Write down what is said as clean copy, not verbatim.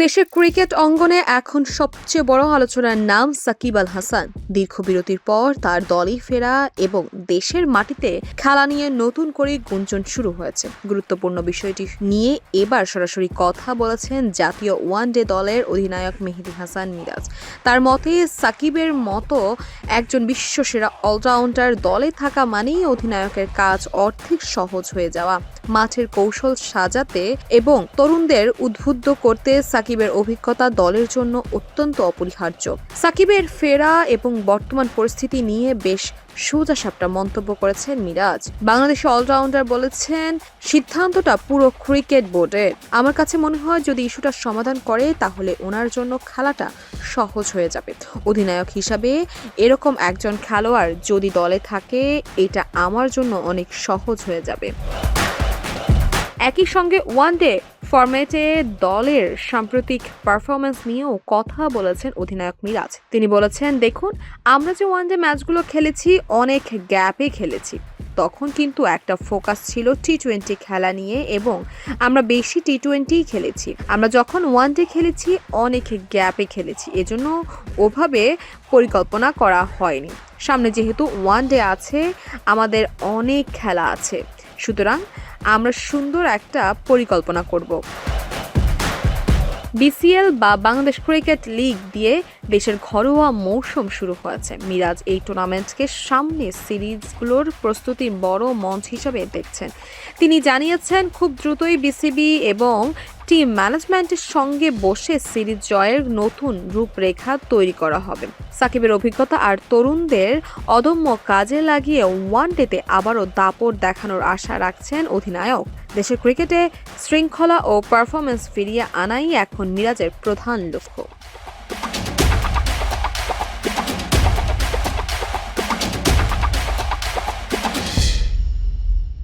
দেশের ক্রিকেট অঙ্গনে এখন সবচেয়ে বড় আলোচনার নাম সাকিব আল হাসান। দীর্ঘ বিরতির পর তার দলে ফেরা এবং দেশের মাটিতে খেলা নিয়ে নতুন করে গুঞ্জন শুরু হয়েছে। গুরুত্বপূর্ণ বিষয়টি নিয়ে এবার সরাসরি কথা বলেছেন জাতীয় ওয়ানডে দলের অধিনায়ক মেহেদী হাসান মিরাজ। তার মতে সাকিবের মতো একজন বিশ্বসেরা অলরাউন্ডার দলে থাকা মানেই অধিনায়কের কাজ অর্ধেক সহজ হয়ে যাওয়া। মাঠের কৌশল সাজাতে এবং তরুণদের উদ্বুদ্ধ করতে সাকিবের অভিজ্ঞতা দলের জন্য অত্যন্ত অপরিহার্য। সাকিবের ফেরা এবং বর্তমান পরিস্থিতি নিয়ে বেশ সোজাসাপটা মন্তব্য করেছেন মিরাজ। বাংলাদেশের অলরাউন্ডার বলেছেন, সিদ্ধান্তটা পুরো ক্রিকেট বোর্ডের। আমার কাছে মনে হয় যদি ইস্যুটা সমাধান করে তাহলে ওনার জন্য খেলাটা সহজ হয়ে যাবে। অধিনায়ক হিসাবে এরকম একজন খেলোয়াড় যদি দলে থাকে এটা আমার জন্য অনেক সহজ হয়ে যাবে। একই সঙ্গে ওয়ানডে ফরম্যাটে দলের সাম্প্রতিক পারফরম্যান্স নিয়েও কথা বলেছেন অধিনায়ক মিরাজ। তিনি বলেছেন, দেখুন আমরা যে ওয়ানডে ম্যাচগুলো খেলেছি অনেক গ্যাপে খেলেছি। তখন কিন্তু একটা ফোকাস ছিল টি-20 খেলা নিয়ে এবং আমরা বেশি টি-20 খেলেছি। আমরা যখন ওয়ানডে খেলেছি অনেক গ্যাপে খেলেছি, এজন্য ওভাবে পরিকল্পনা করা হয়নি। সামনে যেহেতু ওয়ানডে আছে, আমাদের অনেক খেলা আছে, সুতরাং আমরা সুন্দর একটা পরিকল্পনা করব। বিসিএল বা বাংলাদেশ ক্রিকেট লিগ দিয়ে দেশের ঘরোয়া মৌসুম শুরু হয়েছে। মিরাজ এই টুর্নামেন্টকে সামনে সিরিজগুলোর প্রস্তুতির বড় মঞ্চ হিসেবে দেখছেন। তিনি জানিয়েছেন, খুব দ্রুতই বিসিবি এবং টিম ম্যানেজমেন্টের সঙ্গে বসে সিরিজ জয়ের নতুন রূপরেখা তৈরি করা হবে। সাকিবের অভিজ্ঞতা আর তরুণদের অদম্য কাজে লাগিয়ে ওয়ানডেতে আবারও দাপট দেখানোর আশা রাখছেন অধিনায়ক। দেশের ক্রিকেটে শৃঙ্খলা ও পারফরম্যান্স ফিরিয়ে আনাই এখন মিরাজের প্রধান লক্ষ্য।